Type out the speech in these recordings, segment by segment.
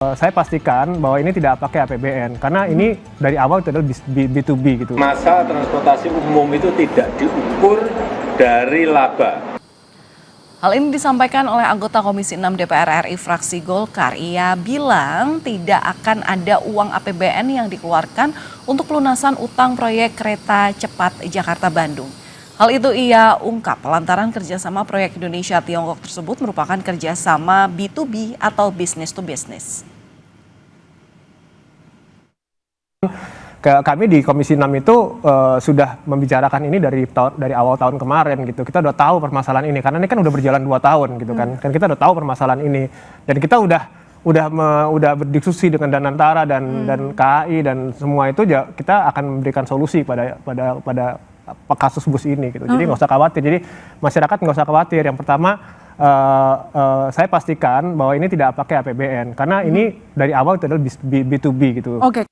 Saya pastikan bahwa ini tidak pakai APBN karena ini dari awal itu adalah B2B gitu. Masa transportasi umum itu tidak diukur dari laba. Hal ini disampaikan oleh anggota Komisi 6 DPR RI fraksi Golkar. Ia bilang tidak akan ada uang APBN yang dikeluarkan untuk pelunasan utang proyek kereta cepat Jakarta-Bandung. Hal itu ia ungkap lantaran kerjasama proyek Indonesia-Tiongkok tersebut merupakan kerjasama B2B atau business to business. Kami di Komisi 6 itu sudah membicarakan ini dari awal tahun kemarin gitu. Kita udah tahu permasalahan ini karena ini kan udah berjalan 2 tahun gitu kan. Kan kita udah tahu permasalahan ini dan kita udah berdiskusi dengan Danantara dan KAI dan semua itu kita akan memberikan solusi pada kasus bus ini gitu. Jadi nggak usah khawatir. Jadi masyarakat nggak usah khawatir. Yang pertama saya pastikan bahwa ini tidak pakai APBN karena ini dari awal itu adalah B2B gitu. Oke.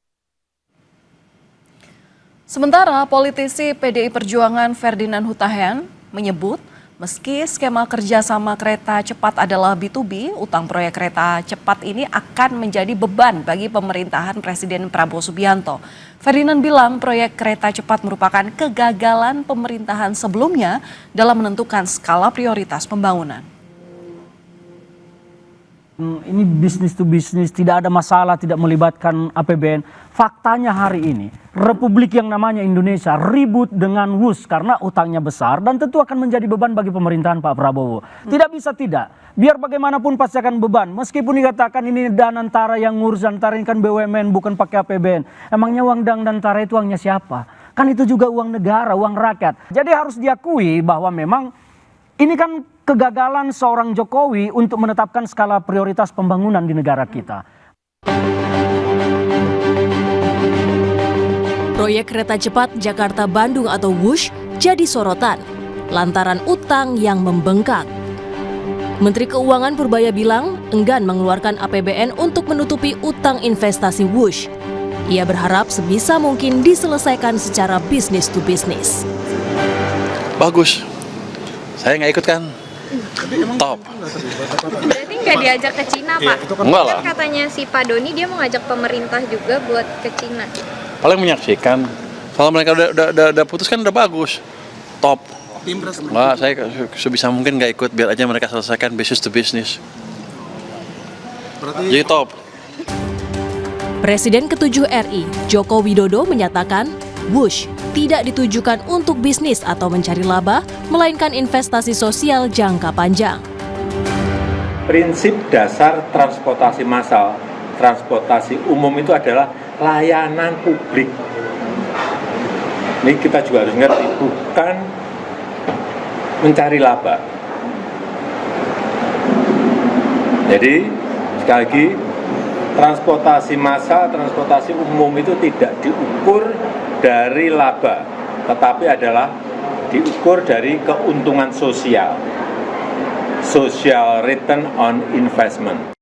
Sementara politisi PDI Perjuangan Ferdinand Hutahian menyebut meski skema kerjasama kereta cepat adalah B2B, utang proyek kereta cepat ini akan menjadi beban bagi pemerintahan Presiden Prabowo Subianto. Ferdinand bilang proyek kereta cepat merupakan kegagalan pemerintahan sebelumnya dalam menentukan skala prioritas pembangunan. Ini bisnis to bisnis, tidak ada masalah, tidak melibatkan APBN. Faktanya hari ini, Republik yang namanya Indonesia ribut dengan WUS karena utangnya besar dan tentu akan menjadi beban bagi pemerintahan Pak Prabowo. Tidak bisa tidak, biar bagaimanapun pasti akan beban. Meskipun dikatakan ini Danantara yang ngurus, Danantara ini kan BUMN bukan pakai APBN. Emangnya uang Danantara itu uangnya siapa? Kan itu juga uang negara, uang rakyat. Jadi harus diakui bahwa memang ini kan kegagalan seorang Jokowi untuk menetapkan skala prioritas pembangunan di negara kita. Proyek kereta cepat Jakarta-Bandung atau WUSH jadi sorotan lantaran utang yang membengkak. Menteri Keuangan Purbaya bilang enggan mengeluarkan APBN untuk menutupi utang investasi WUSH. Ia berharap sebisa mungkin diselesaikan secara bisnis to bisnis. Bagus. Saya nggak ikut kan? Top. Berarti nggak diajak ke Cina, Pak? Enggak lah. Kan katanya si Pak Doni dia mau ngajak pemerintah juga buat ke Cina. Paling menyaksikan. Kalau mereka udah putus kan udah bagus. Top. Nggak, saya sebisa mungkin nggak ikut. Biar aja mereka selesaikan business to business. Jadi top. Presiden ke-7 RI, Joko Widodo menyatakan WUSH tidak ditujukan untuk bisnis atau mencari laba, melainkan investasi sosial jangka panjang. Prinsip dasar transportasi massal, transportasi umum itu adalah layanan publik. Ini kita juga harus ngerti, bukan mencari laba. Jadi, sekali lagi, transportasi massal, transportasi umum itu tidak diukur dari laba, tetapi adalah diukur dari keuntungan sosial, social return on investment.